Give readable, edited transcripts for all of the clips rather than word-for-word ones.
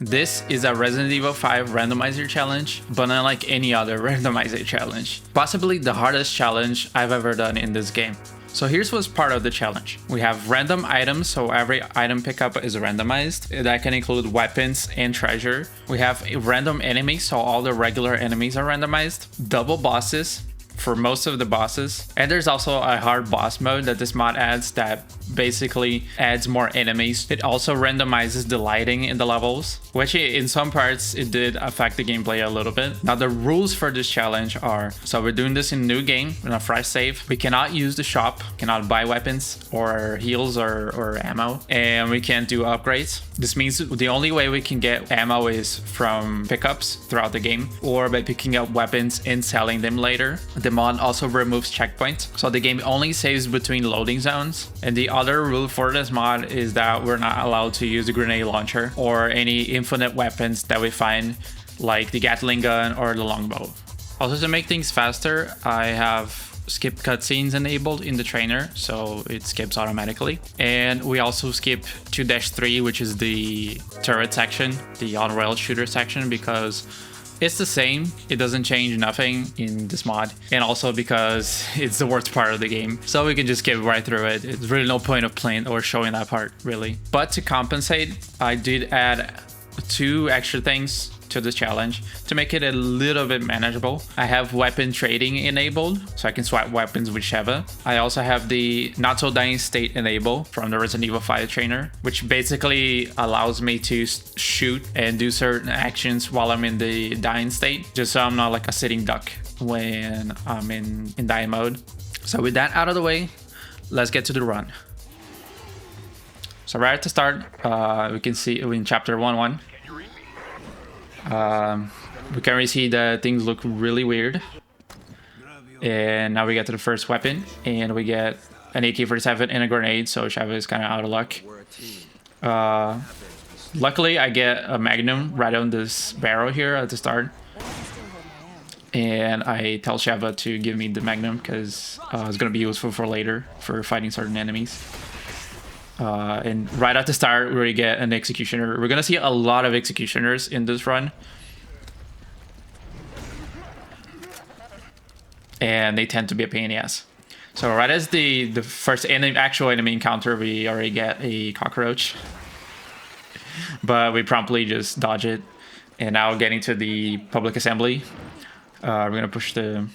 This is a Resident Evil 5 randomizer challenge, but unlike any other randomizer challenge. Possibly the hardest challenge I've ever done in this game. So here's what's part of the challenge. We have random items, so every item pickup is randomized. That can include weapons and treasure. We have a random enemies, so all the regular enemies are randomized. Double bosses for most of the bosses. And there's also a hard boss mode that this mod adds that basically adds more enemies. It also randomizes the lighting in the levels, which in some parts it did affect the gameplay a little bit. Now the rules for this challenge are, so we're doing this in new game, in a fresh save. We cannot use the shop, cannot buy weapons or heals or ammo, and we can't do upgrades. This means the only way we can get ammo is from pickups throughout the game or by picking up weapons and selling them later. The mod also removes checkpoints, so the game only saves between loading zones. And the other rule for this mod is that we're not allowed to use the grenade launcher or any infinite weapons that we find, like the Gatling gun or the longbow. Also, to make things faster, I have skip cutscenes enabled in the trainer, so it skips automatically. And we also skip 2-3, which is the turret section, the on-rail shooter section, because it's the same. It doesn't change nothing in this mod. And also because it's the worst part of the game. So we can just skip right through it. It's really no point of playing or showing that part, really. But to compensate, I did add 2 extra things to this challenge to make it a little bit manageable. I have weapon trading enabled, so I can swap weapons with Sheva. I also have the not so dying state enabled from the Resident Evil 5 trainer, which basically allows me to shoot and do certain actions while I'm in the dying state, just so I'm not like a sitting duck when I'm in dying mode. So with that out of the way, let's get to the run. So right at the start, we can see in chapter 1-1, we can already see that things look really weird. And now we get to the first weapon, and we get an AK-47 and a grenade, so Sheva is kind of out of luck. Luckily, I get a magnum right on this barrel here at the start. And I tell Sheva to give me the magnum because it's going to be useful for later for fighting certain enemies. And right at the start, we get an executioner. We're gonna see a lot of executioners in this run, and they tend to be a pain in the ass. So right as the first actual enemy encounter, we already get a cockroach, but we promptly just dodge it. And now getting to the public assembly, we're gonna push the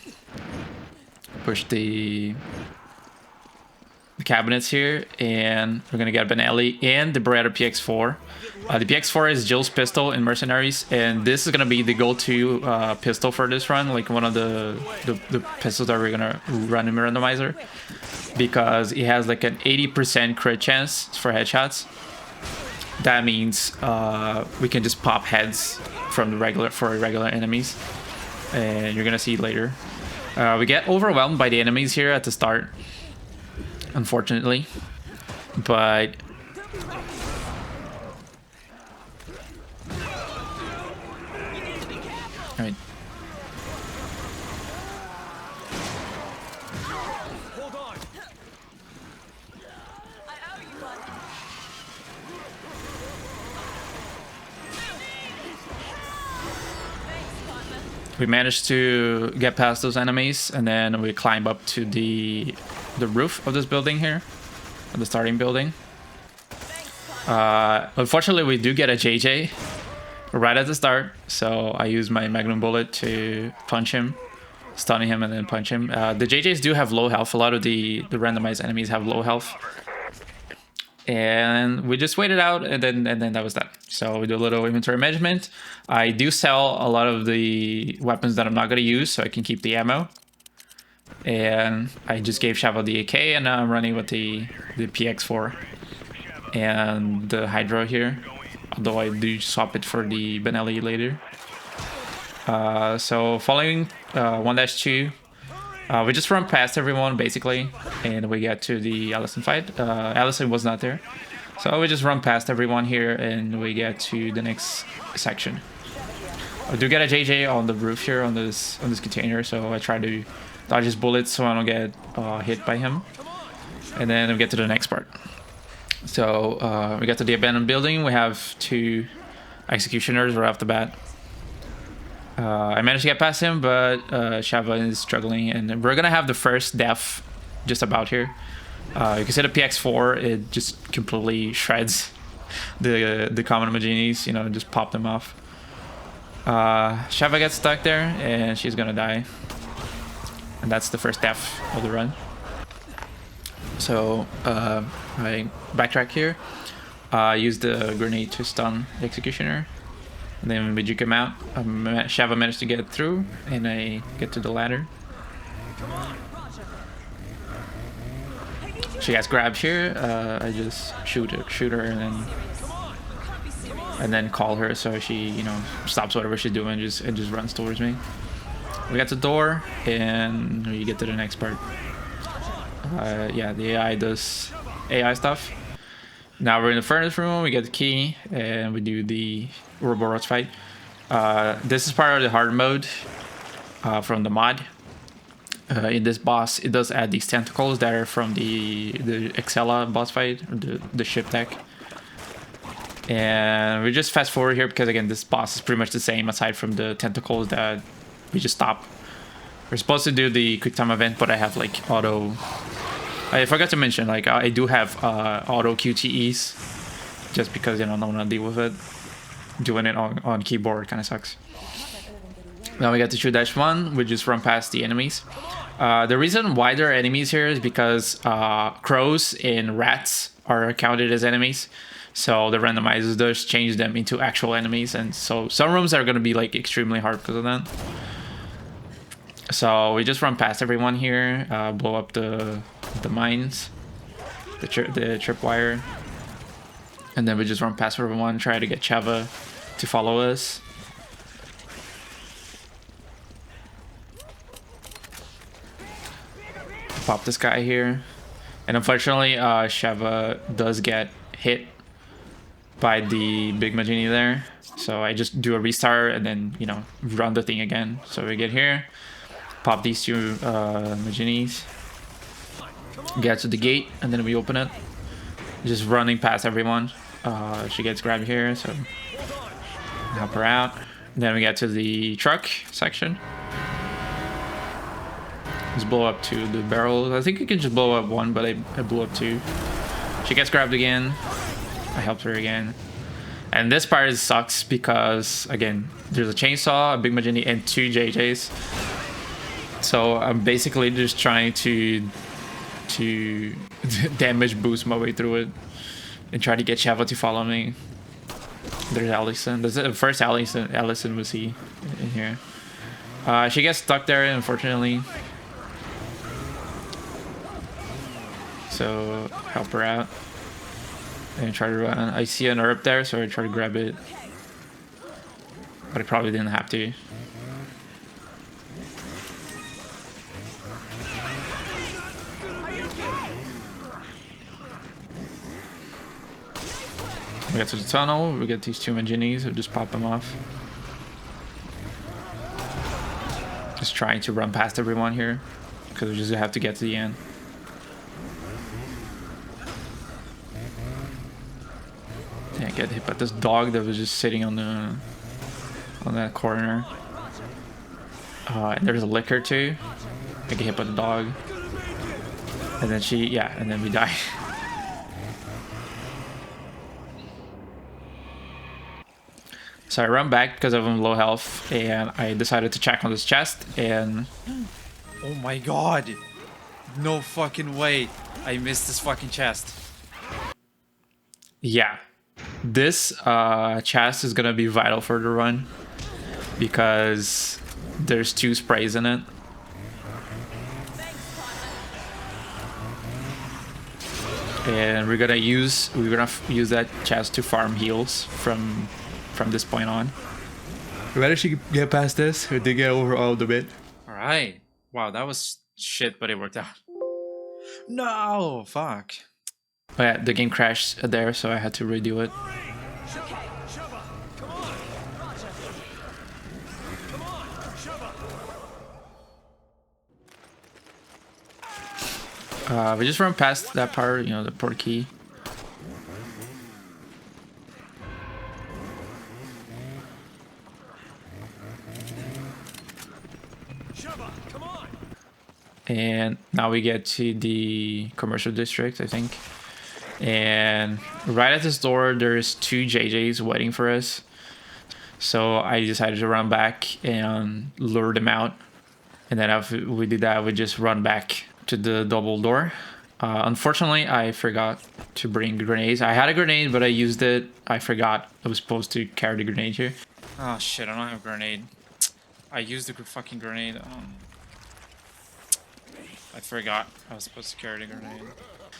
cabinets here, and we're gonna get Benelli and the Beretta PX4. The PX4 is Jill's pistol in Mercenaries, and this is gonna be the go-to pistol for this run, like one of the pistols that we're gonna run in Randomizer, because it has like an 80% crit chance for headshots. That means we can just pop heads from regular enemies, and you're gonna see later. We get overwhelmed by the enemies here at the start, unfortunately, but I mean, we managed to get past those enemies, and then we climb up to the roof of this building here, of the starting building. Unfortunately, we do get a JJ right at the start, so I use my magnum bullet to punch him, stun him, and then punch him. The JJs do have low health. A lot of the randomized enemies have low health. And we just waited out, and then that was that. So we do a little inventory management. I do sell a lot of the weapons that I'm not going to use, so I can keep the ammo. And I just gave Sheva the AK, and now I'm running with the PX4 and the Hydra here, although I do swap it for the Benelli later. So following 1-2, we just run past everyone basically, and we get to the Allison fight. Allison was not there, so we just run past everyone here, and we get to the next section. I do get a JJ on the roof here on this container, so I try to dodge his bullets so I don't get hit by him. And then we get to the next part. So we get to the abandoned building. We have two executioners right off the bat. I managed to get past him, but Shava is struggling, and we're gonna have the first death just about here. You can see the PX4, it just completely shreds the common Maginis, you know, just pop them off. Shava gets stuck there, and she's gonna die. And that's the first death of the run. So I backtrack here. Use the grenade to stun the executioner. And then we juke him out. Shava managed to get through, and I get to the ladder. She gets grabbed here. I just shoot her, and then call her so she, you know, stops whatever she's doing and just runs towards me. We got the door, and we get to the next part. Yeah, the AI does AI stuff. Now we're in the furnace room, we get the key, and we do the Ouroboros fight. This is part of the hard mode from the mod. In this boss, it does add these tentacles that are from the Excella boss fight, or the ship deck. And we just fast forward here because, again, this boss is pretty much the same aside from the tentacles that we just stop. We're supposed to do the quick time event, but I have like auto... I forgot to mention, like, I do have auto QTEs just because, you know, I don't want to deal with it. Doing it on keyboard kind of sucks. Now we get to shoot -1, we just run past the enemies. The reason why there are enemies here is because crows and rats are counted as enemies. So the randomizer does change them into actual enemies, and so some rooms are going to be like extremely hard because of that. So we just run past everyone here, blow up the mines, the tripwire, and then we just run past everyone, try to get Chava to follow us. Pop this guy here, and unfortunately Shava does get hit by the big Magini there, so I just do a restart and then, you know, run the thing again. So we get here, pop these two Maginis, get to the gate, and then we open it, just running past everyone. She gets grabbed here, so help her out. Then we get to the truck section. Just blow up to the barrels. I think you can just blow up one, but I blew up two. She gets grabbed again. I helped her again. And this part sucks because, again, there's a chainsaw, a big Magini, and two JJs. So I'm basically just trying to damage boost my way through it and try to get Shava to follow me. There's Allison. That's the first Allison we see in here. She gets stuck there, unfortunately. So help her out and try to run. I see an herb there, so I try to grab it, but I probably didn't have to. We get to the tunnel, we get these two Maginis, we'll just pop them off. Just trying to run past everyone here, because we just have to get to the end. Yeah, get hit by this dog that was just sitting on that corner. And there's a licker too. I get hit by the dog. And then and then we die. So I run back because I'm low health, and I decided to check on this chest, and... Oh my god! No fucking way! I missed this fucking chest. Yeah. This chest is gonna be vital for the run because there's 2 sprays in it. And we're gonna use that chest to farm heals from this point on. We managed to get past this. We did get over all the bit. Alright. Wow, that was shit, but it worked out. No! Fuck. But yeah, the game crashed there, so I had to redo it. We just run past that part, you know, the port key. And now we get to the commercial district, I think. And right at this door, there's two JJs waiting for us. So I decided to run back and lure them out. And then after we did that, we just run back to the double door. Unfortunately, I forgot to bring grenades. I had a grenade, but I used it. I forgot I was supposed to carry the grenade here. Oh shit, I don't have a grenade. I used the fucking grenade. I forgot I was supposed to carry the grenade.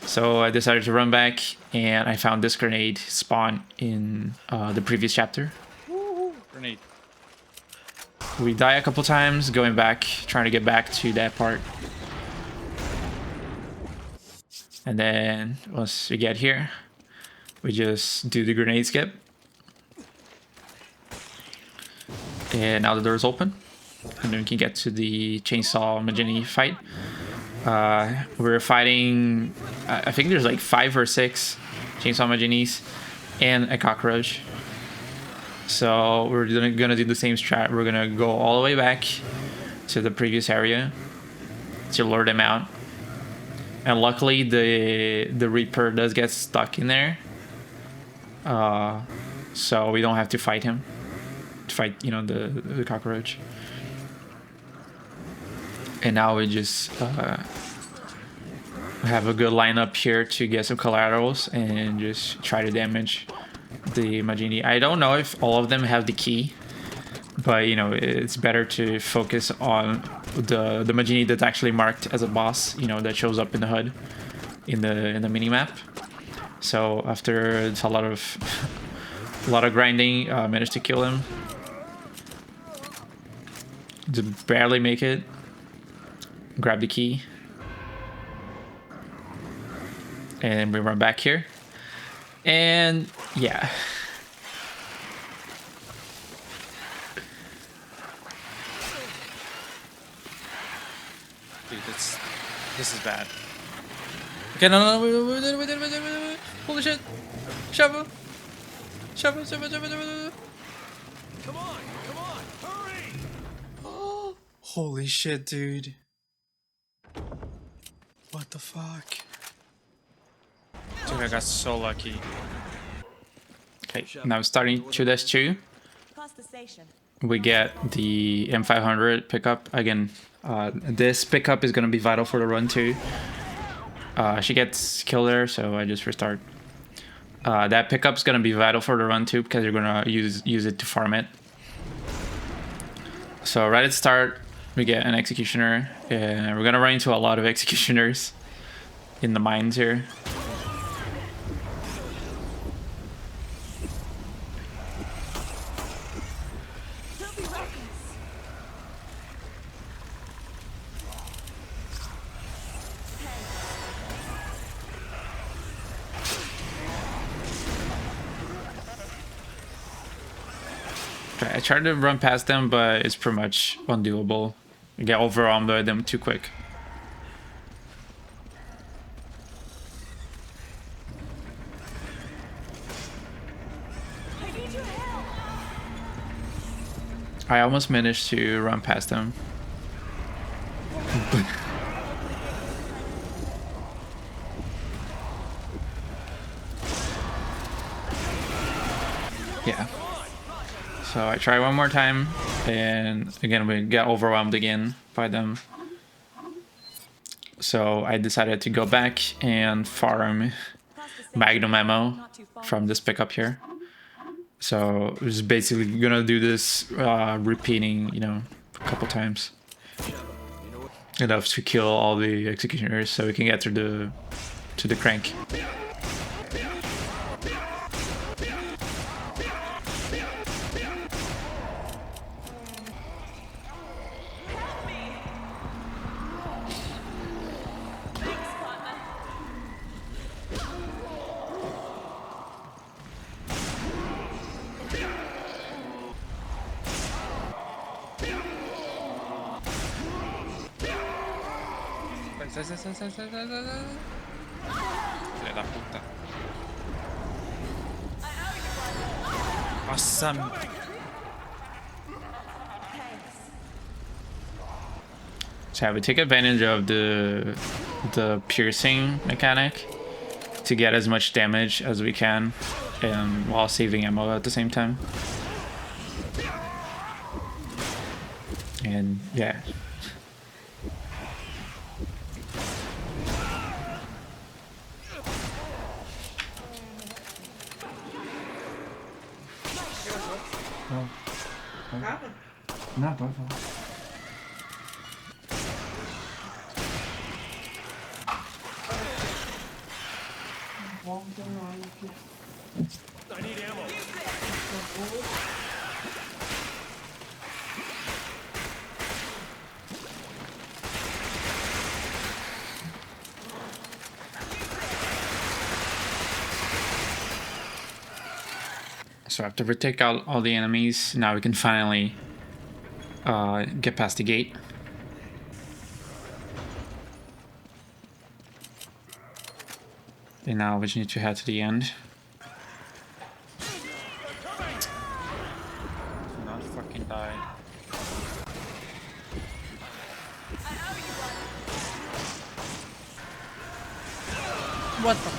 So I decided to run back, and I found this grenade spawn in the previous chapter. Grenade. We die a couple times going back, trying to get back to that part. And then once we get here, we just do the grenade skip. And now the door is open. And then we can get to the Chainsaw Magini fight. We're fighting, I think there's like 5 or 6 Chainsaw Maginis and a cockroach. So we're gonna do the same strat. We're gonna go all the way back to the previous area to lure them out. And luckily the Reaper does get stuck in there. So we don't have to fight him. To fight, you know, the cockroach. And now we just have a good lineup here to get some collaterals and just try to damage the Magini. I don't know if all of them have the key, but you know, it's better to focus on the Magini that's actually marked as a boss, you know, that shows up in the HUD in the mini map. So after it's a lot of grinding, managed to kill him. Just barely make it. Grab the key. And we run back here. And yeah. Dude, this is bad. Okay, no, wait. Holy shit. Shove. Come on, hurry! Oh, holy shit, dude. What the fuck? Dude, I got so lucky. Okay, now starting 2-2. We get the M500 pickup. Again, this pickup is going to be vital for the run too. She gets killed there, so I just restart. That pickup's going to be vital for the run too, because you're going to use it to farm it. So right at the start, we get an Executioner, and we're going to run into a lot of Executioners in the mines here. I tried to run past them, but it's pretty much undoable. You get overwhelmed by them too quick. I almost managed to run past them. Yeah. So I try one more time, and again we get overwhelmed again by them. So I decided to go back and farm Magnum ammo from this pickup here. So we're just basically gonna do this repeating, you know, a couple times. Enough to kill all the Executioners so we can get to the crank. Filha da puta. Nossa. So we take advantage of the piercing mechanic to get as much damage as we can, and while saving ammo at the same time. And yeah. Not bad. I need ammo. So after we take out all the enemies, now we can finally get past the gate. And now we just need to head to the end. Not fucking die. What the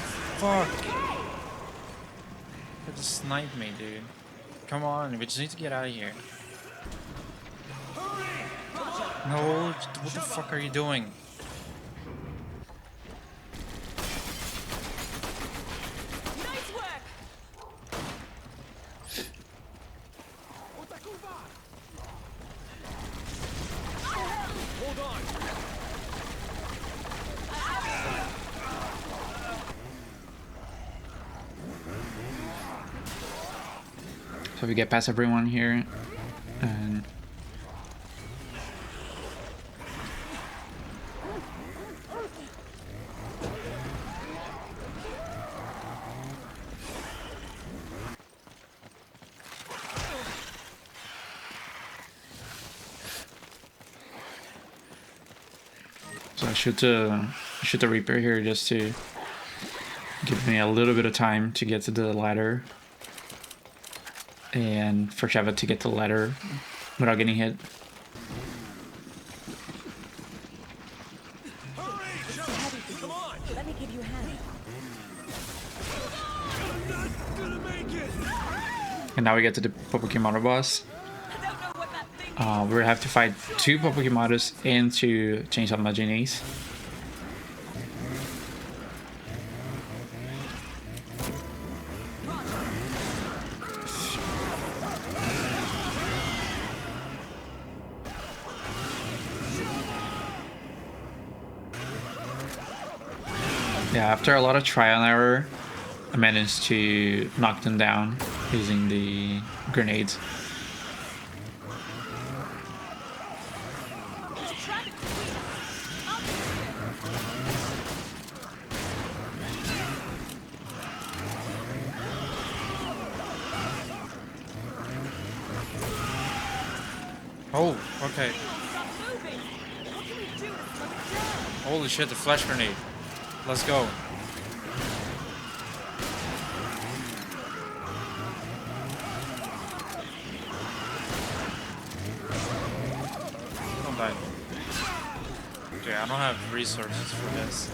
fuck? They just sniped me, dude. Come on, we just need to get out of here. No, what the fuck are you doing? Nice work. Hold on. So we get past everyone here, and so I shoot the Reaper here just to give me a little bit of time to get to the ladder, and for Sheva to get to the ladder without getting hit. Come on. Let me give you a hand. I'm not gonna make it. And now we get to the Pokemon boss. I don't know what that thing We have to fight 2 Pokemonos and 2 Chainsaw Magines. Yeah, after a lot of trial and error, I managed to knock them down using the grenades. Oh, okay. stop moving. What can we do to slow it down? Holy shit, the flash grenade. Let's go. Don't die. Okay, I don't have resources for this.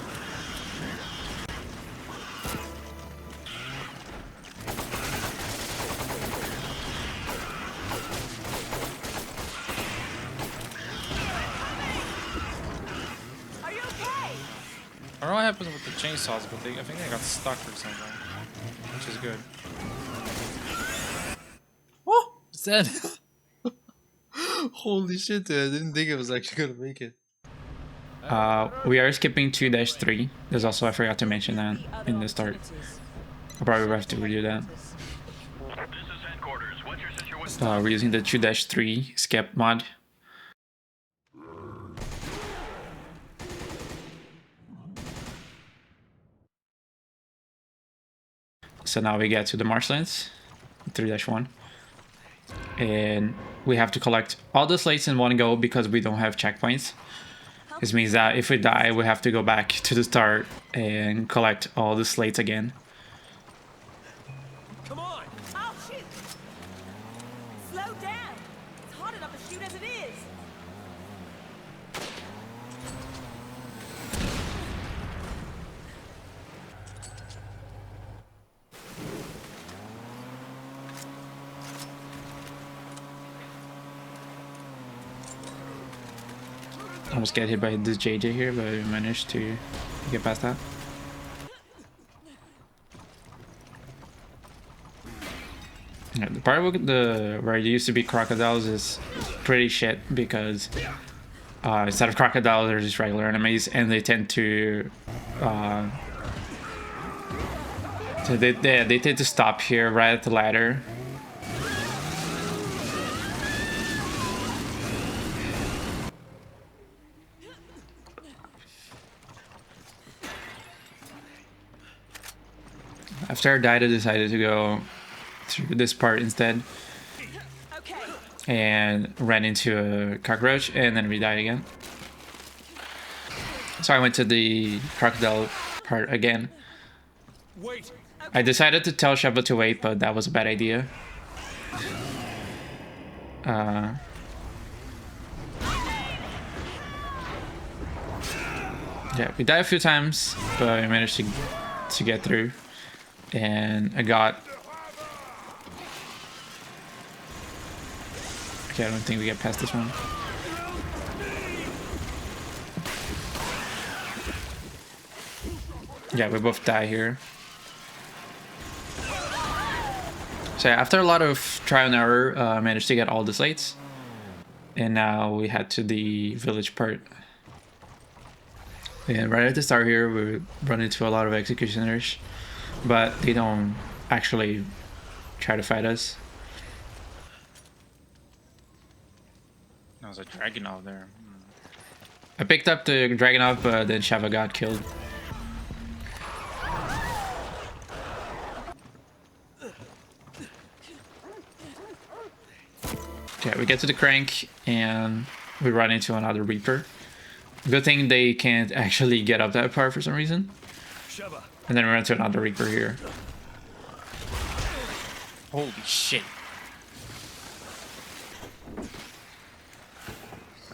Are you okay? I don't know what happened with the chainsaws, but I think they got stuck or something, which is good. What? It's dead. Holy shit, dude. I didn't think it was actually gonna make it. We are skipping 2-3. There's also, I forgot to mention that in the start. I'll probably have to redo that. We're using the 2-3 skip mod. So now we get to the marshlands, 3-1. And we have to collect all the slates in one go because we don't have checkpoints. This means that if we die, we have to go back to the start and collect all the slates again. Come on. Oh, shoot. Slow down. It's hard enough to shoot as it is. Almost get hit by this JJ here, but I managed to get past that. Yeah, the part with where it used to be crocodiles is pretty shit because instead of crocodiles, there's just regular enemies, and they tend to they tend to stop here right at the ladder. After I died, I decided to go through this part instead. Okay. And ran into a cockroach, and then we died again. So I went to the crocodile part again. Wait. I decided to tell Sheva to wait, but that was a bad idea. Yeah, we died a few times, but I managed to get through. And I got... Okay, I don't think we get past this one. Yeah, we both die here. So yeah, after a lot of trial and error, I managed to get all the slates. And now we head to the village part. And right at the start here, we run into a lot of executioners. But they don't actually try to fight us. There's a dragon out there. I picked up the Dragonov, but then Sheva got killed. Okay, we get to the crank and we run into another Reaper. Good thing they can't actually get up that far for some reason. Sheva. And then we run into another Reaper here. Holy shit.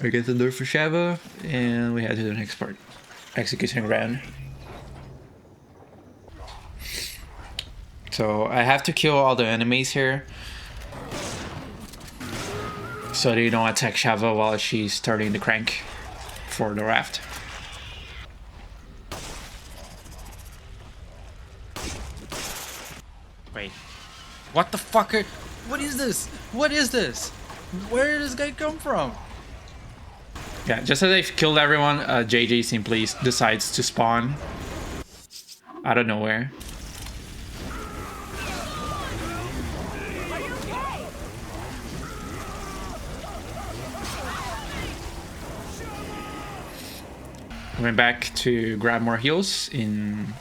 We get the door for Sheva, and we head to the next part. Execution round. So I have to kill all the enemies here, so they don't attack Sheva while she's starting the crank for the raft. Wait. What the fuck are... What is this? What is this? Where did this guy come from? Yeah, just as they've killed everyone, JJ simply decides to spawn out of nowhere. Are you okay? I went back to grab more heals in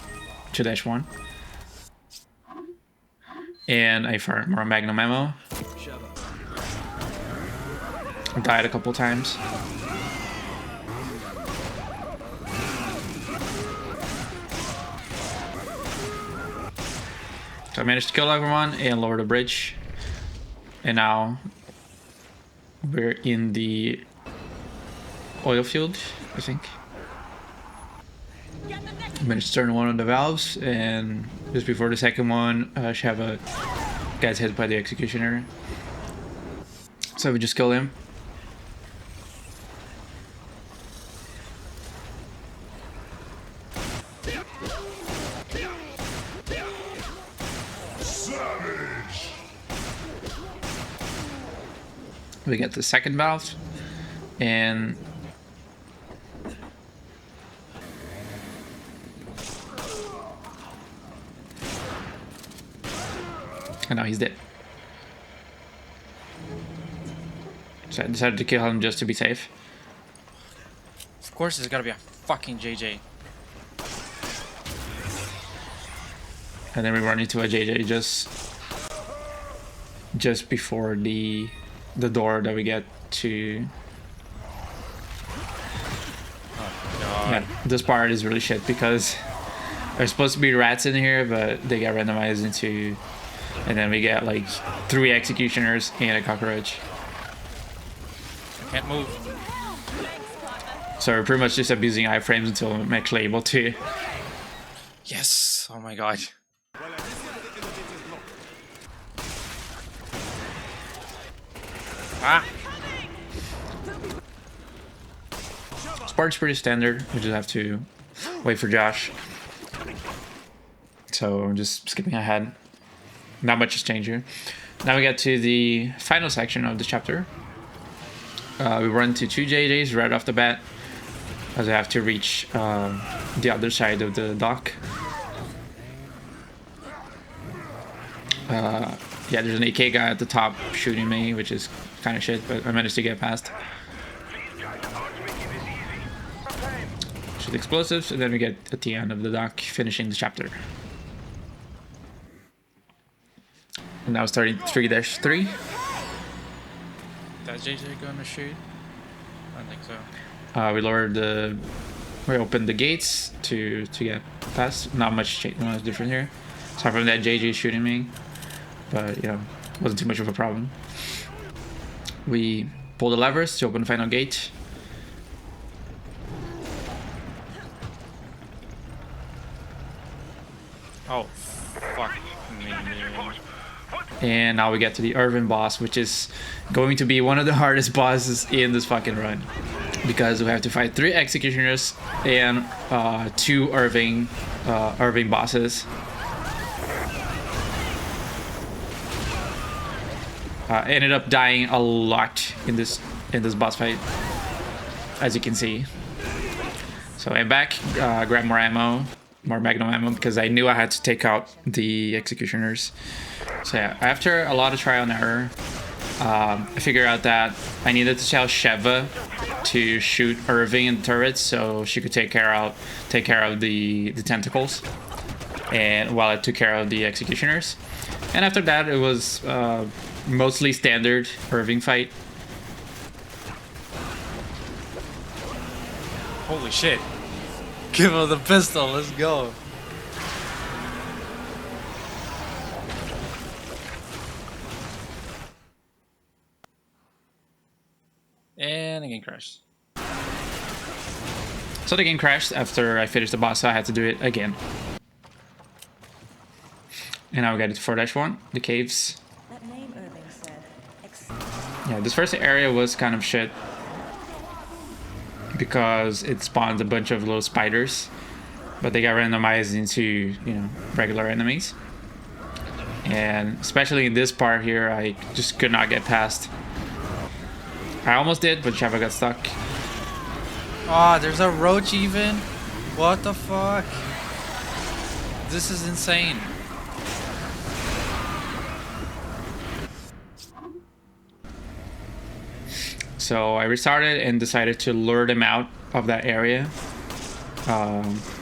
2-1. And I fired more Magnum ammo. Sheva. I died a couple times. So I managed to kill everyone and lower the bridge. And now we're in the oil field, I think. Get the next I managed to turn one of the valves, and just before the second one, Sheva gets hit by the executioner. So we just kill him. We get the second valve, and now he's dead. So I decided to kill him just to be safe. Of course there's gotta be a fucking JJ. And then we run into a JJ just before the door that we get to. God. Yeah, this part is really shit because there's supposed to be rats in here, but they get randomized into, and then we get like 3 executioners and a cockroach. Can't move. So we're pretty much just abusing iframes until I'm actually able to. Yes! Oh my god. Ah! Spark's pretty standard. We just have to wait for Josh. So I'm just skipping ahead. Not much has changed here. Now we get to the final section of the chapter. We run to 2 JJs right off the bat, as I have to reach the other side of the dock. Yeah, there's an AK guy at the top shooting me, which is kind of shit, but I managed to get past. Shoot explosives, and then we get at the end of the dock, finishing the chapter. And now starting 3-3. That JJ gonna shoot? I don't think so. We opened the gates to get past. Not much different here. Aside from that JJ shooting me, but you know, wasn't too much of a problem. We pull the levers to open the final gate. Oh, fuck me, man. And now we get to the Irving boss, which is going to be one of the hardest bosses in this fucking run. Because we have to fight 3 executioners and 2 Irving bosses. Ended up dying a lot in this boss fight, as you can see. So I'm back, grab more ammo, more magnum ammo, because I knew I had to take out the executioners. So yeah, after a lot of trial and error, I figured out that I needed to tell Sheva to shoot Irving in the turrets so she could take care of the tentacles, and while I took care of the executioners. And after that, it was mostly standard Irving fight. Holy shit. Give him the pistol, let's go. And the game crashed. So the game crashed after I finished the boss, so I had to do it again. And now we got it 4-1, the caves. That name Irving said. Yeah, this first area was kind of shit because it spawns a bunch of little spiders, but they got randomized into, you know, regular enemies. And especially in this part here, I just could not get past. I almost did, but Sheva got stuck. Ah, there's a roach even? What the fuck? This is insane. So I restarted and decided to lure them out of that area,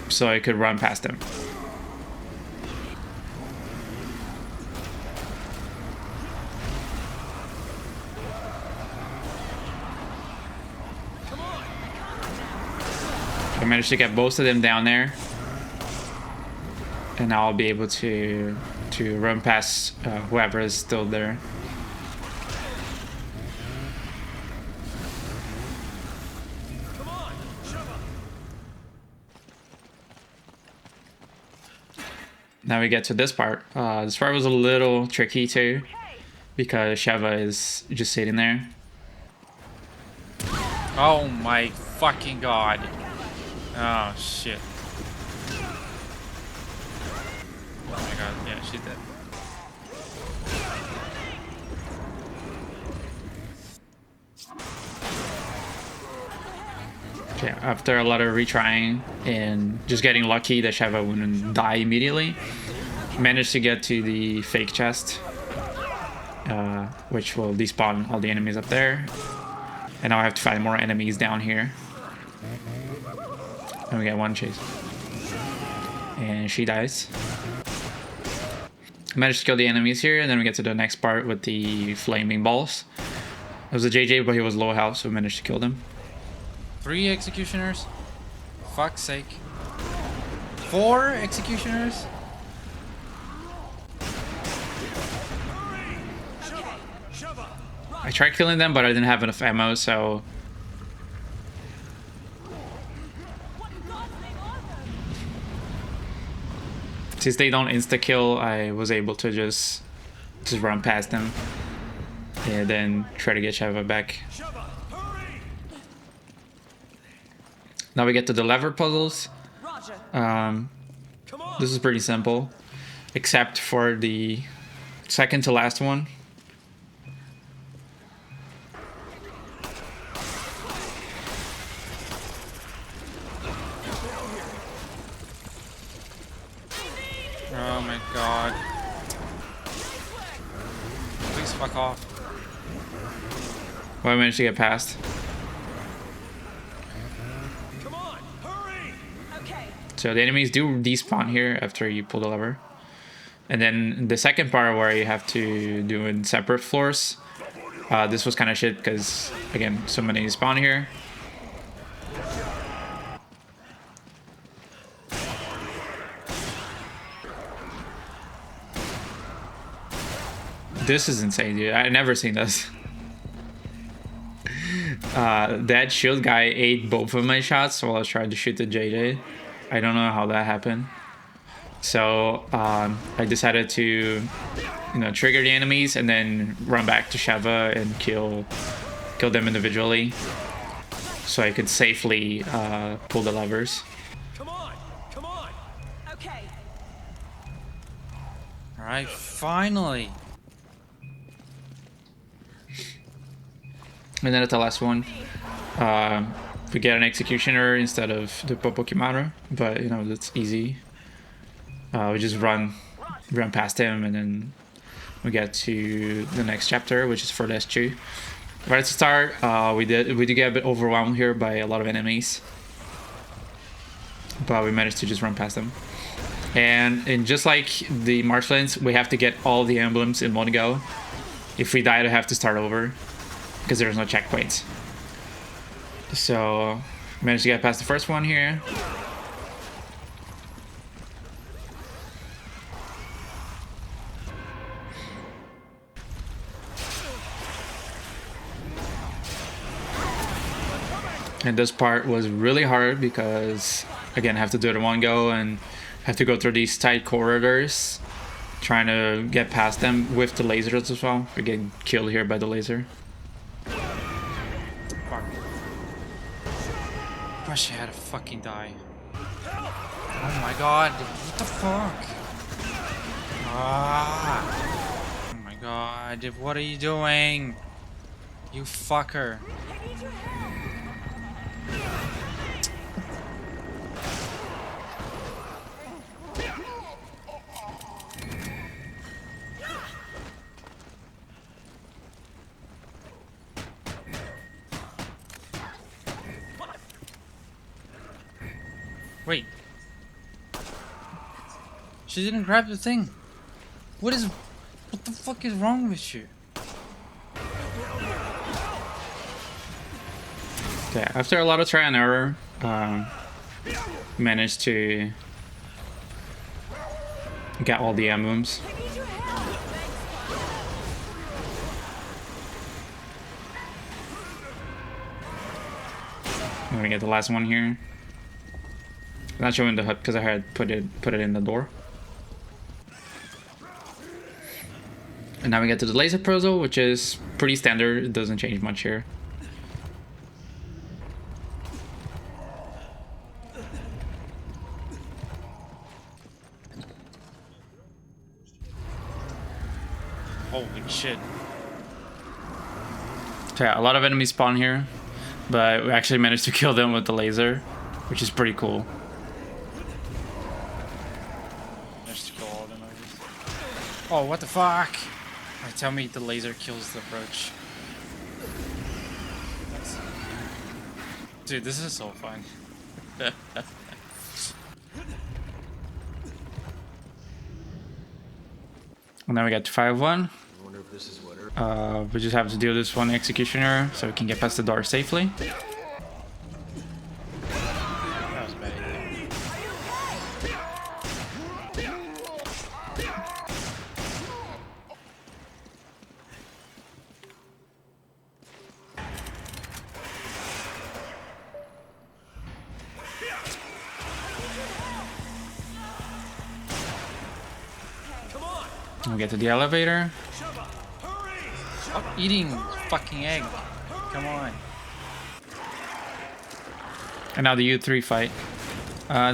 so I could run past them. I managed to get both of them down there, and now I'll be able to run past whoever is still there. Now we get to this part. This part was a little tricky too, because Sheva is just sitting there. Oh my fucking god. Oh shit. Oh my god, yeah, she's dead. Okay, after a lot of retrying and just getting lucky that Sheva wouldn't die immediately, managed to get to the fake chest, which will despawn all the enemies up there. And now I have to find more enemies down here. And we get one chase. And she dies. Managed to kill the enemies here, and then we get to the next part with the flaming balls. It was a JJ, but he was low health, so we managed to kill them. 3 executioners? Fuck's sake. 4 executioners? I tried killing them, but I didn't have enough ammo, so Since they don't insta-kill, I was able to just run past them. And then try to get Sheva back. Sheva, hurry! Now we get to the lever puzzles. Roger. Come on! This is pretty simple. Except for the second to last one. Oh my god. Please fuck off. Well, I managed to get past. Come on, hurry! Okay. So the enemies do despawn here after you pull the lever. And then the second part where you have to do in separate floors. This was kind of shit because, again, so many spawn here. This is insane, dude. I never seen this. That shield guy ate both of my shots while I was trying to shoot the JJ. I don't know how that happened. So I decided to, you know, trigger the enemies and then run back to Sheva and kill them individually, so I could safely pull the levers. Come on! Come on! Okay. Alright, finally. And then at the last one, we get an executioner instead of the Popokimaru, but you know, that's easy. We just run past him, and then we get to the next chapter, which is for Leschu. Right at the start, we did get a bit overwhelmed here by a lot of enemies, but we managed to just run past them. And just like the marshlands, we have to get all the emblems in one go. If we die, we have to start over because there's no checkpoints. So managed to get past the first one here. And this part was really hard because, again, I have to do it in one go and have to go through these tight corridors, trying to get past them with the lasers as well. We're getting killed here by the laser. Fuck. Gosh, I had to fucking die. Oh my god, what the fuck? Ah. Oh my god, what are you doing? You fucker. I need your help. Wait. She didn't grab the thing. What the fuck is wrong with you? Yeah, after a lot of try and error, managed to get all the emblems. I need your help. I'm gonna get the last one here. I'm not showing the hut because I had put it in the door. And now we get to the laser puzzle, which is pretty standard. It doesn't change much here. Holy shit. So yeah, a lot of enemies spawn here, but we actually managed to kill them with the laser, which is pretty cool. Oh, what the fuck? Tell me the laser kills the approach. Dude, this is so fun. And then we get to 5-1. We just have to deal this one executioner so we can get past the door safely. That was bad. We get to the elevator. Stop eating fucking egg. Come on. And now the U3 fight.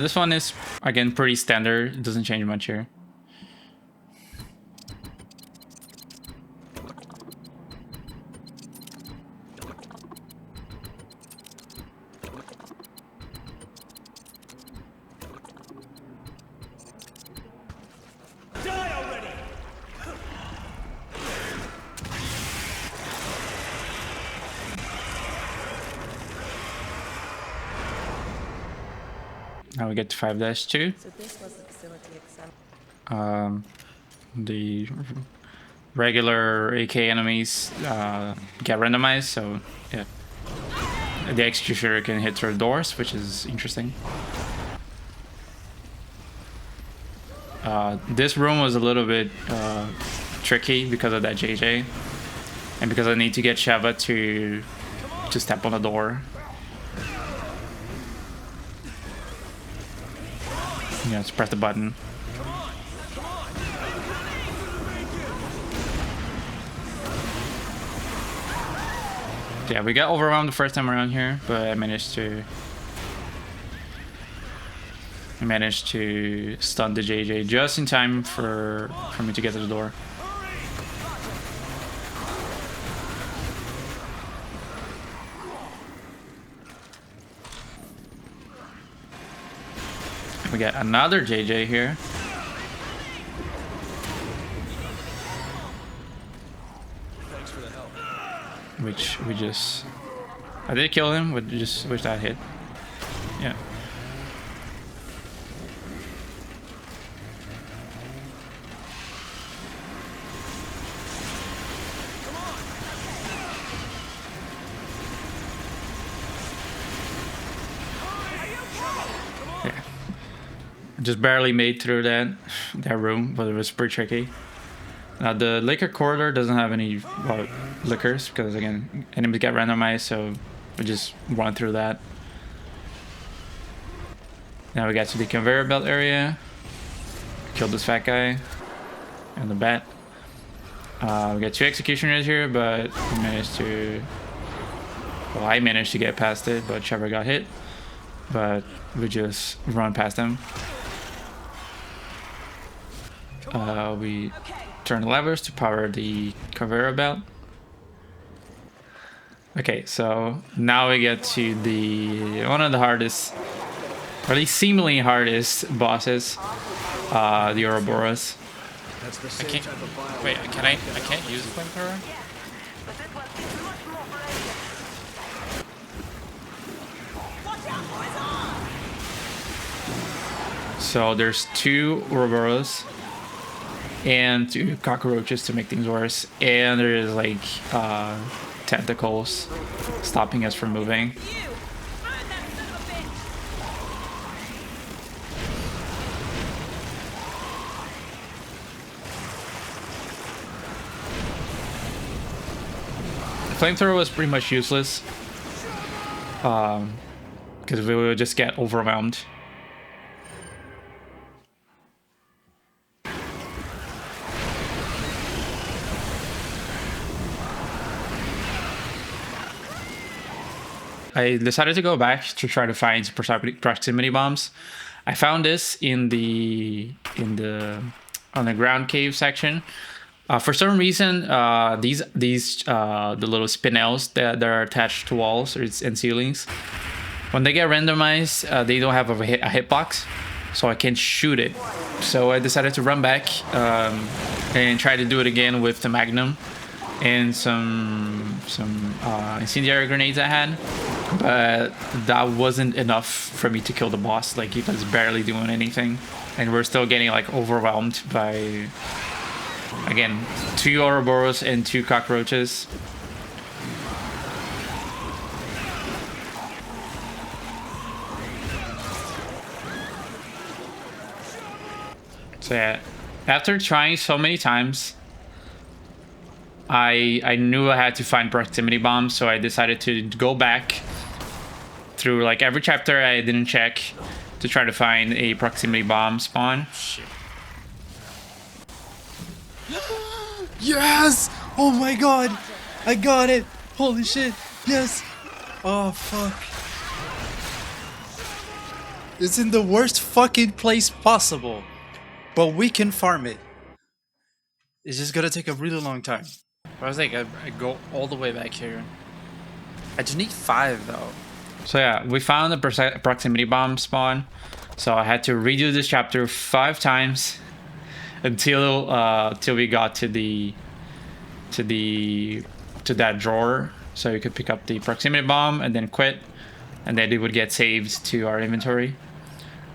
This one is, again, pretty standard. It doesn't change much here. Die already! Now we get to 5-2. So this was the facility itself. The regular AK enemies get randomized, so yeah. The executioner can hit through doors, which is interesting. This room was a little bit tricky because of that JJ, and because I need to get Sheva to step on the door. Yeah, just press the button. Yeah, we got overwhelmed the first time around here, but I managed to stun the JJ just in time for me to get to the door. We got another JJ here. Thanks for the help. Which we just... I did kill him, but just wish that hit. Yeah. Yeah. I just barely made through that room, but it was pretty tricky. Now the liquor corridor doesn't have any liquors because again enemies get randomized, so we just run through that. Now we got to the conveyor belt area. Killed this fat guy and the bat. We got 2 executioners here, but we managed to... Well, I managed to get past it, but Trevor got hit. But we just run past them. We turn the levers to power the conveyor belt. Okay, so now we get to the one of the hardest, or at least seemingly hardest bosses, the Ouroboros. That's the I same can't. type of bio. Wait, I can't use flamethrower? So there's 2 Ouroboros and 2 cockroaches to make things worse, and there's like tentacles stopping us from moving. The flamethrower was pretty much useless because we would just get overwhelmed. I decided to go back to try to find proximity bombs. I found this in the underground cave section. For some reason, these the little spinels that are attached to walls and ceilings, when they get randomized, they don't have a hitbox, so I can't shoot it. So I decided to run back and try to do it again with the Magnum and some incendiary grenades I had. But that wasn't enough for me to kill the boss. Like, he was barely doing anything, and we're still getting like overwhelmed by, again, 2 Ouroboros and 2 cockroaches. So yeah, after trying so many times, I knew I had to find proximity bombs, so I decided to go back through like every chapter I didn't check to try to find a proximity bomb spawn. Shit. Yes! Oh my god! I got it! Holy shit! Yes! Oh fuck. It's in the worst fucking place possible. But we can farm it. It's just gonna take a really long time. I was like, I go all the way back here. I just need 5 though. So yeah, we found the proximity bomb spawn. So I had to redo this chapter 5 times until till we got to that drawer. So you could pick up the proximity bomb and then quit, and then it would get saved to our inventory.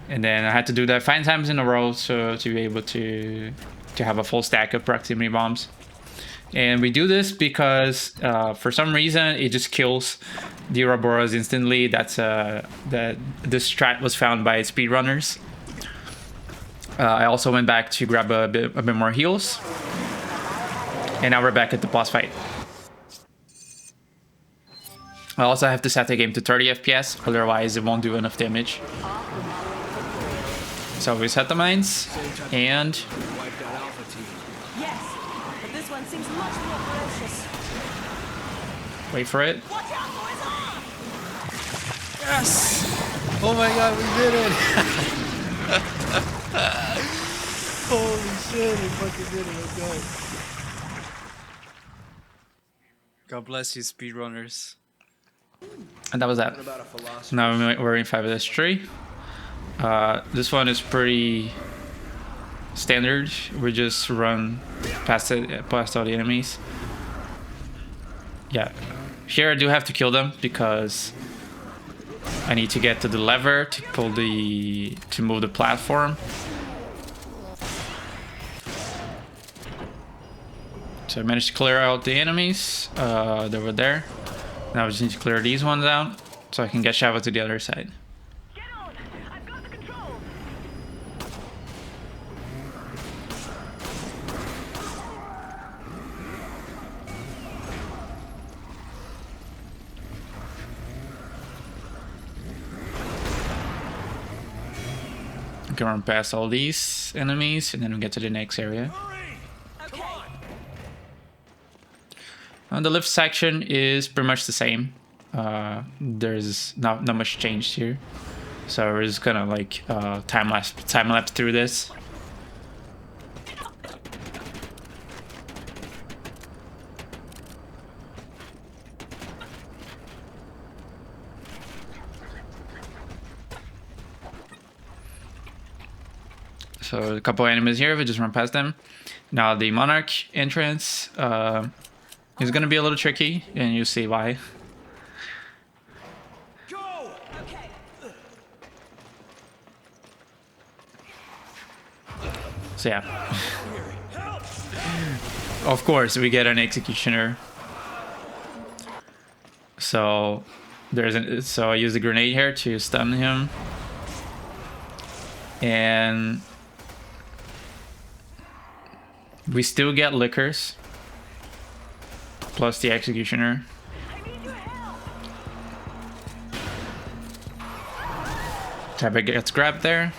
And then I had to do that 5 times in a row so to be able to have a full stack of proximity bombs. And we do this because for some reason it just kills the Ouroboros instantly. That's this strat was found by speedrunners. I also went back to grab a bit more heals, and now we're back at the boss fight. I also have to set the game to 30 FPS, otherwise it won't do enough damage. So we set the mines, and Wiped out Alpha Team. Yes, but this one seems much more ferocious. wait for it. Watch out, boys! Ah! Yes! Oh my god, we did it! Holy shit, we fucking did it, let's go. God bless you, speedrunners. And that was that. About a philosophy. Now we're in 5S3. This one is pretty standard. We just run past all the enemies. Yeah, here I do have to kill them because I need to get to the lever to move the platform. So I managed to clear out the enemies that were there. Now I just need to clear these ones out so I can get Shava to the other side. Get on! I've got the controls! We can run past all these enemies and then we get to the next area. Okay. The lift section is pretty much the same. There's not much changed here, so we're just gonna like time lapse through this. So a couple enemies here, we just run past them. Now the Monarch entrance is gonna be a little tricky, and you'll see why. Go! Okay. So yeah. Of course, we get an executioner. So so I use the grenade here to stun him, and we still get liquors plus the executioner. I need your help! Tablet gets grabbed there,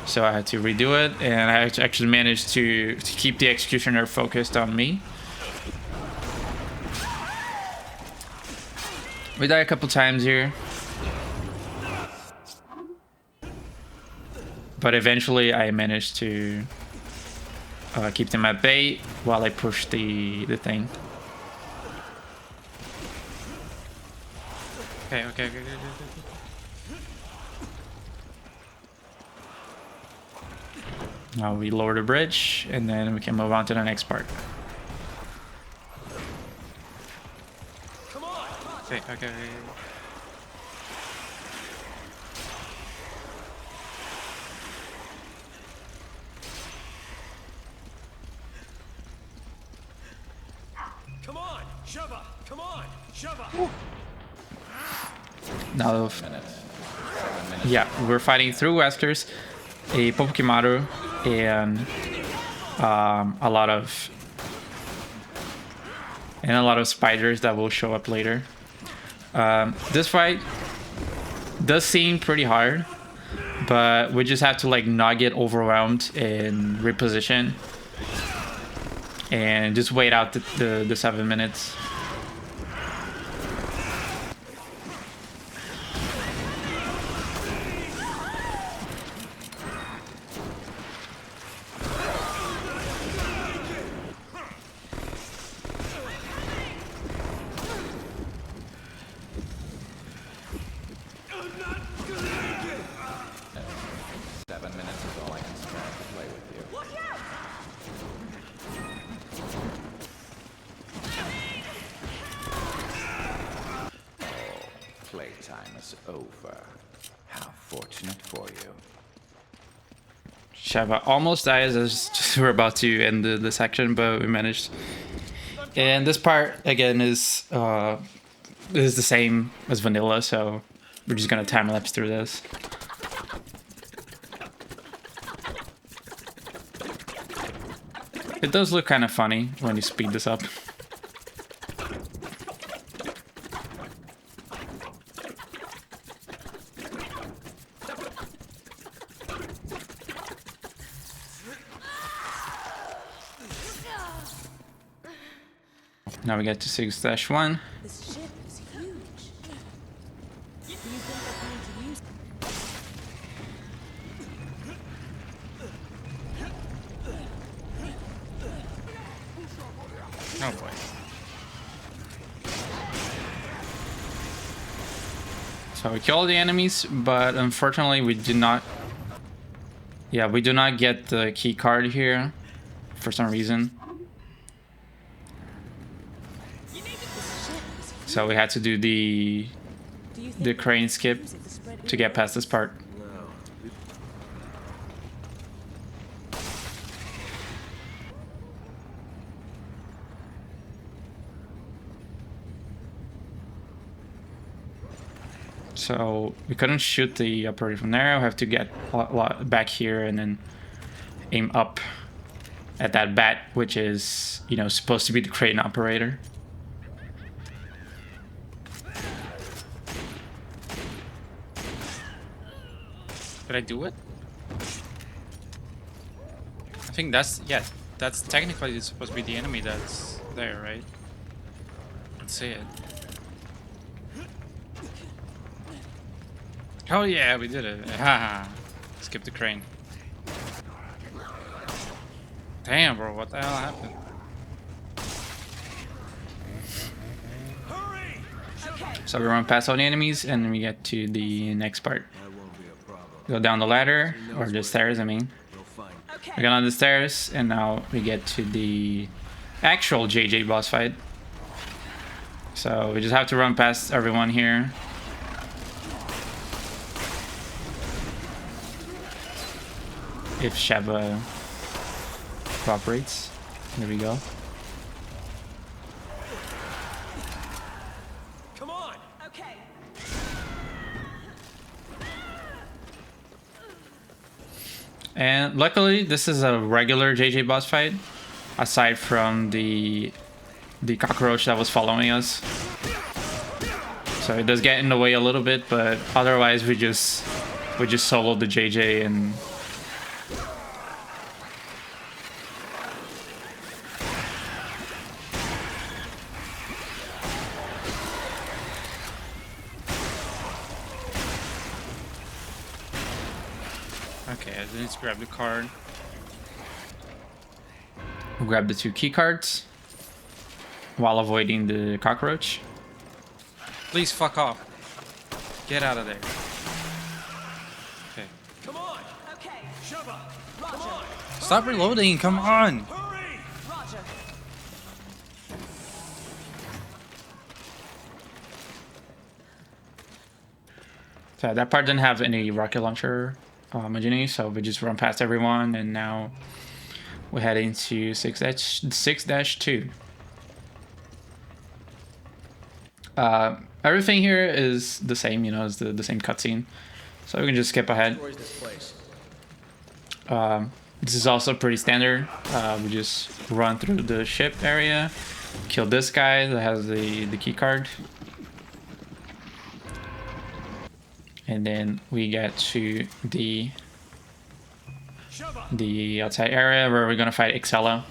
so I had to redo it, and I actually managed to keep the executioner focused on me. We die a couple times here, but eventually I managed to keep them at bay while I push the thing. Okay. Now we lower the bridge, and then we can move on to the next part. Come on! Okay. Come on! Shove up! Come on! Shove up! Now, yeah, we're fighting through Westers, a Pokekimaru, and a lot of spiders that will show up later. This fight does seem pretty hard, but we just have to like not get overwhelmed and reposition. and just wait out the 7 minutes. Playtime is over. How fortunate for you. Sheva almost dies as we're about to end the section, but we managed. And this part again is the same as vanilla, so we're just gonna time lapse through this. It does look kind of funny when you speed this up. Now we get to 6-1. This ship is huge. Do you think they're planning to use? Oh boy. So we kill all the enemies, but unfortunately we do not. Yeah, we do not get the key card here for some reason. So we had to do the crane skip to get past this part. So we couldn't shoot the operator from there. We have to get back here and then aim up at that bat, which is, you know, supposed to be the crane operator. Did I do it? I think that's, yeah, that's technically supposed to be the enemy that's there, right? Let's see it. Oh yeah, we did it. Haha. Skip the crane. Damn, bro, what the hell happened? So we run past all the enemies and then we get to the next part. Go down the ladder, or the stairs, I mean. We got on the stairs, and now we get to the actual JJ boss fight. So we just have to run past everyone here. If Sheva cooperates. There we go. Come on! Okay. And luckily, this is a regular JJ boss fight, aside from the cockroach that was following us. So it does get in the way a little bit, but otherwise we just soloed the JJ and. Okay, I need to grab the card. We'll grab the 2 key cards while avoiding the cockroach. Please fuck off. Get out of there. Okay. Come on! Okay. Sheva! Come on! Stop reloading, come on! Hurry! Roger. So that part didn't have any rocket launcher Majini, so we just run past everyone, and now we head into 6-2. Everything here is the same, you know, it's the same cutscene, so we can just skip ahead. Where's this place? This is also pretty standard. We just run through the ship area, kill this guy that has the key card. And then we get to the outside area where we're gonna fight Excella.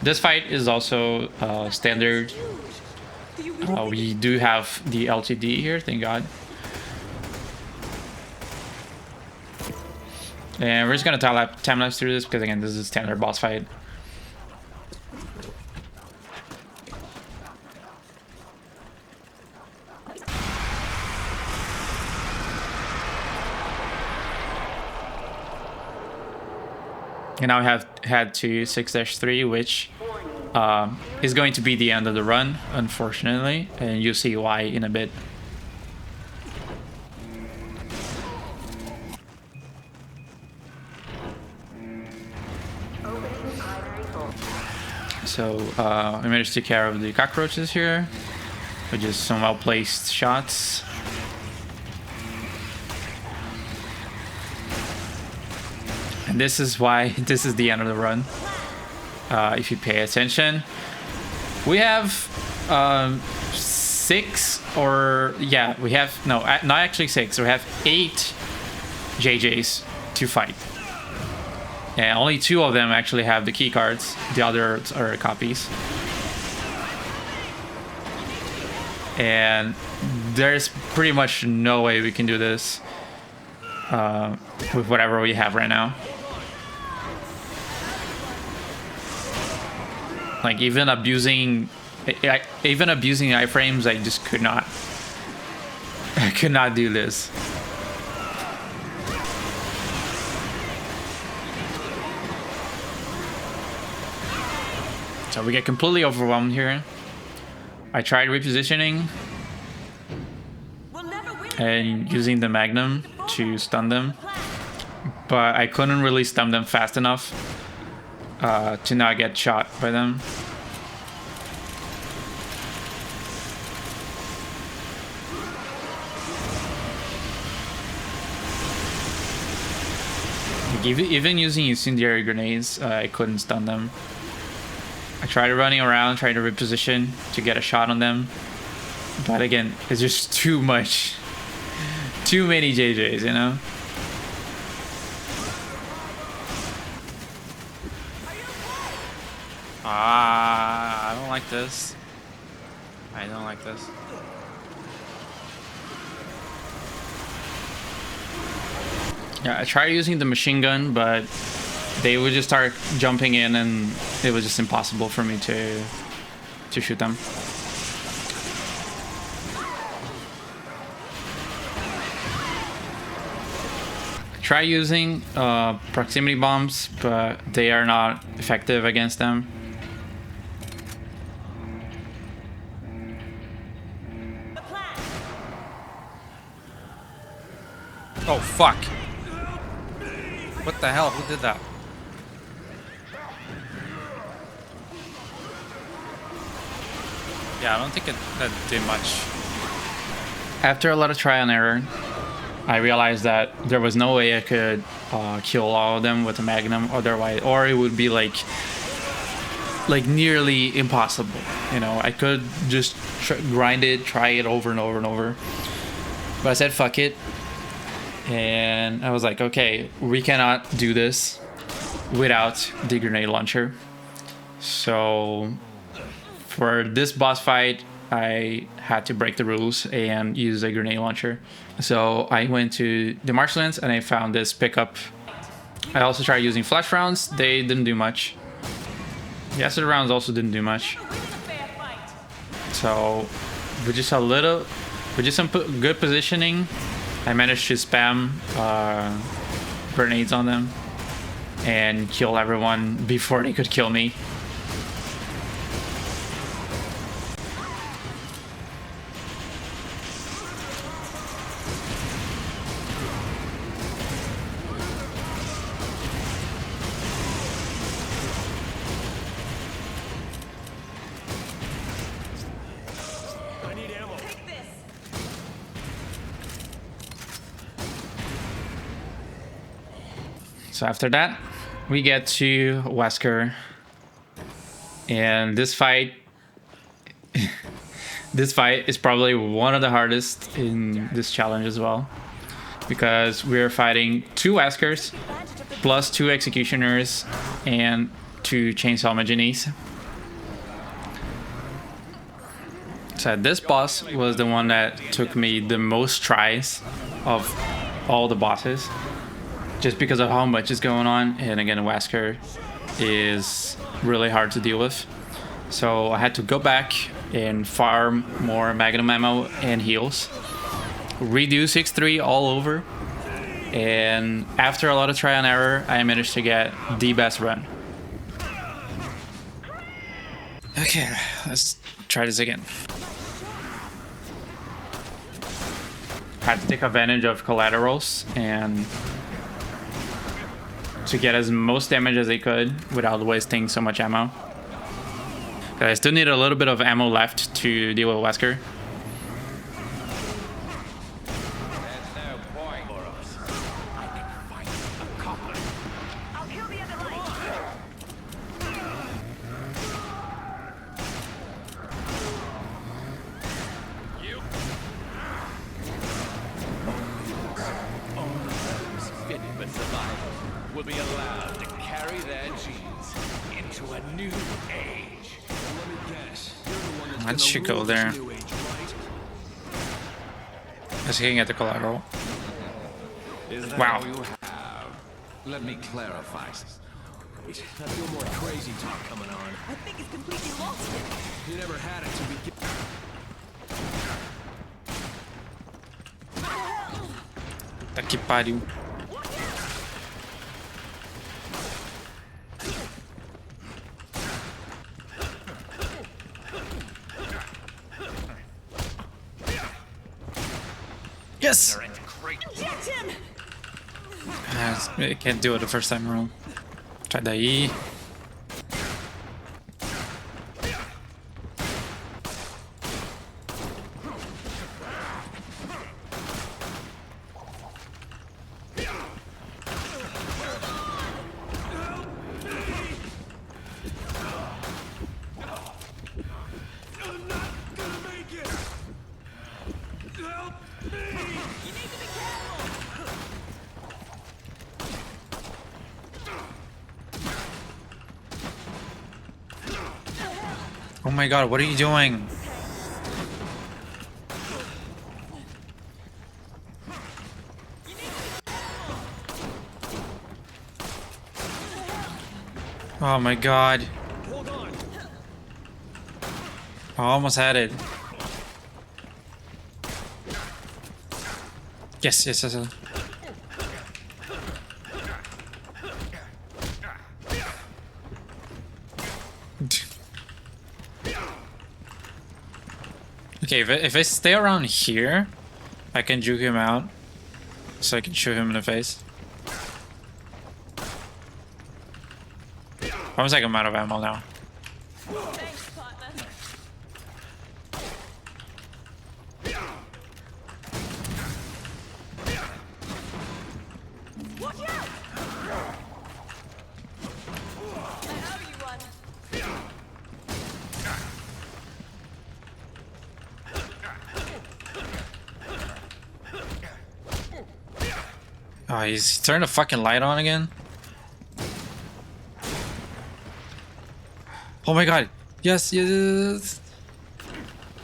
This fight is also standard. We do have the LTD here, thank God. And we're just gonna time lapse through this because again, this is a standard boss fight. And now we have head to 6-3, which is going to be the end of the run, unfortunately, and you'll see why in a bit. So I managed to take care of the cockroaches here with just some well-placed shots. And this is why this is the end of the run. If you pay attention, we have 6 or yeah, we have no, not actually 6. We have 8 JJs to fight, and only 2 of them actually have the key cards. The others are copies, and there's pretty much no way we can do this with whatever we have right now. Like even abusing iframes, I just could not. I could not do this. So we get completely overwhelmed here. I tried repositioning and using the Magnum to stun them, but I couldn't really stun them fast enough to not get shot by them. Even using incendiary grenades, I couldn't stun them. I tried running around, trying to reposition to get a shot on them, but again, it's just too much. Too many JJs, you know? I don't like this. I don't like this. Yeah, I tried using the machine gun, but they would just start jumping in and it was just impossible for me to shoot them. Try using proximity bombs, but they are not effective against them. Oh fuck! What the hell? Who did that? Yeah, I don't think that did much. After a lot of trial and error, I realized that there was no way I could kill all of them with a Magnum otherwise, or it would be like nearly impossible. You know, I could just grind it, try it over and over and over. But I said fuck it. And I was like, okay, we cannot do this without the grenade launcher. So for this boss fight, I had to break the rules and use a grenade launcher. So I went to the marshlands and I found this pickup. I also tried using flash rounds. They didn't do much. The acid rounds also didn't do much. So with just some good positioning, I managed to spam grenades on them and kill everyone before they could kill me. I need ammo. So after that, we get to Wesker, and this fight is probably one of the hardest in this challenge as well, because we're fighting 2 Weskers plus 2 Executioners and 2 Chainsaw Maginis. So this boss was the one that took me the most tries of all the bosses, just because of how much is going on. And again, Wesker is really hard to deal with. So I had to go back and farm more Magnum ammo and heals, redo 6-3 all over, and after a lot of try and error, I managed to get the best run. Okay, let's try this again. Had to take advantage of collaterals and to get as most damage as I could without wasting so much ammo. I still need a little bit of ammo left to deal with Wesker. Will be allowed to carry their genes into a new age. Let me guess. You're the one that's Why did she go there? new age, right? Is he gonna get the collateral? Is that Wow. all you have? Let me clarify. I feel more crazy talk coming on. I think he's completely lost it. You never had it to begin. Tá que pariu. Yes! Inject him! I can't do it the first time around. Sai daí. I'm not gonna make it. Help me! You need to be careful! Oh my god, what are you doing? Oh my god. Hold on. I almost had it. Yes, yes, yes, yes. Okay, if I stay around here, I can juke him out, so I can shoot him in the face. Almost like I'm out of ammo now. Thanks, partner. Watch out! I owe you one. Oh, he's turning the fucking light on again. Oh my god. Yes, yes.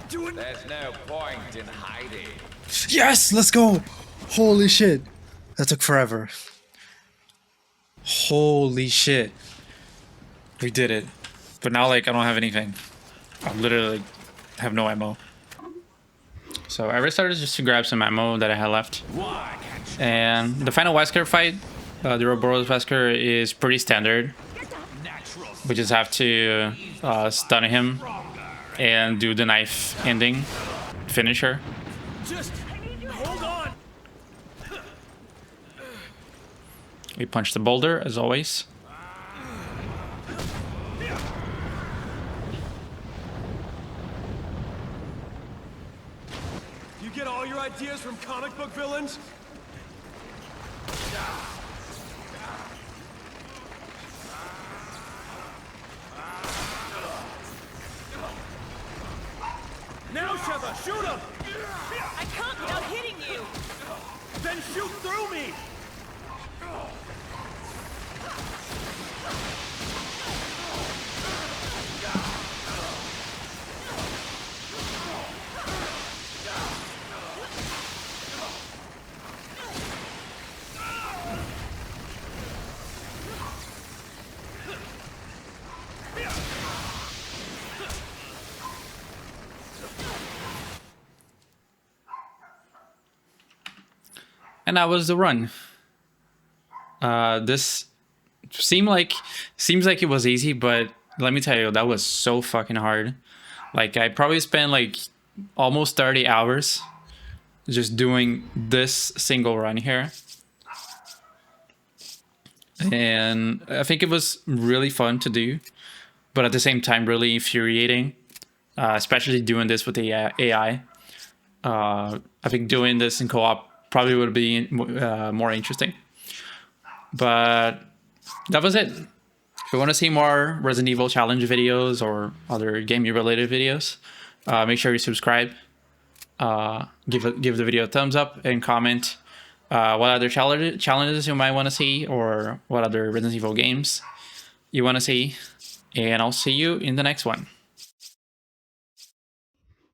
There's no point in hiding. Yes, let's go. Holy shit. That took forever. Holy shit. We did it. But now, like, I don't have anything. I literally have no ammo. So I restarted just to grab some ammo that I had left. And the final Wesker fight, the Ouroboros Wesker, is pretty standard. We just have to stun him and do the knife ending finisher. Just hold on. We punch the boulder, as always. You get all your ideas from comic book villains? Now, Sheva, shoot him! I can't without hitting you! Then shoot through me! And that was the run. This seems like it was easy, but let me tell you, that was so fucking hard. Like I probably spent like almost 30 hours just doing this single run here. And I think it was really fun to do, but at the same time really infuriating, especially doing this with the AI. I think doing this in co-op probably would be more interesting. But that was it. If you want to see more Resident Evil challenge videos or other gaming related videos, make sure you subscribe. Give the video a thumbs up and comment what other challenges you might want to see or what other Resident Evil games you want to see. And I'll see you in the next one.